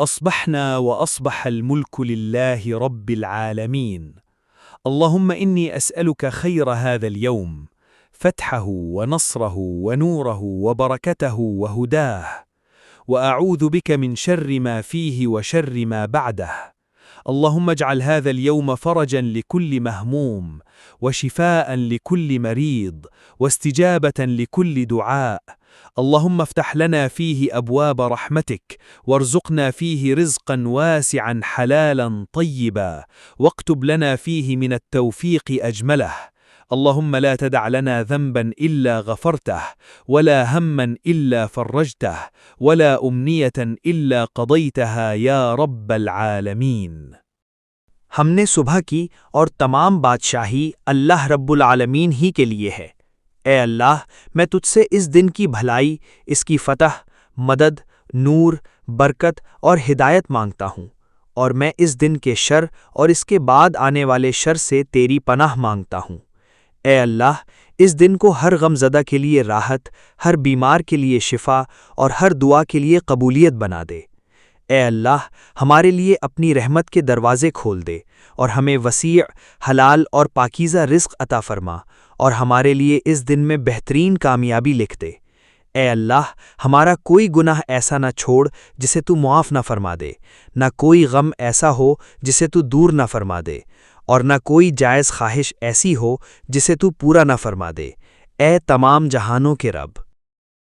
أصبحنا وأصبح الملك لله رب العالمين. اللهم إني أسألك خير هذا اليوم، فتحه ونصره ونوره وبركته وهداه، وأعوذ بك من شر ما فيه وشر ما بعده. اللهم اجعل هذا اليوم فرجا لكل مهموم، وشفاء لكل مريض، واستجابة لكل دعاء. اللهم افتح لنا فيه أبواب رحمتك، وارزقنا فيه رزقا واسعا حلالا طيبا، واكتب لنا فيه من التوفيق أجمله. اللهم لا تدع لنا ذنبا إلا غفرته، ولا هما إلا فرجته، ولا أمنية إلا قضيتها يا رب العالمين। हमने सुबह की और तमाम बादशाही अल्लाह रब्बुल आलमीन ही के लिए है। ए अल्लाह, मैं तुझसे इस दिन की भलाई, इसकी फतह, मदद, नूर, बरकत और हिदायत मांगता हूँ, और मैं इस दिन के शर और इसके बाद आने वाले शर से तेरी पनाह मांगता हूँ। ए अल्लाह, इस दिन को हर गमज़दा के लिए राहत, हर बीमार के लिए शिफा और हर दुआ के लिए कबूलियत बना दे। ए अल्लाह, हमारे लिए अपनी रहमत के दरवाज़े खोल दे और हमें वसीअ, हलाल और पाकीज़ा रिज़्क़ अता फरमा, और हमारे लिए इस दिन में बेहतरीन कामयाबी लिख दे। ए अल्लाह, हमारा कोई गुनाह ऐसा ना छोड़ जिसे तू मुआफ़ ना फरमा दे, ना कोई गम ऐसा हो जिसे तू दूर ना फरमा दे, और ना कोई जायज़ ख्वाहिश ऐसी हो जिसे तू पूरा ना फरमा दे। ए तमाम जहानों के रब।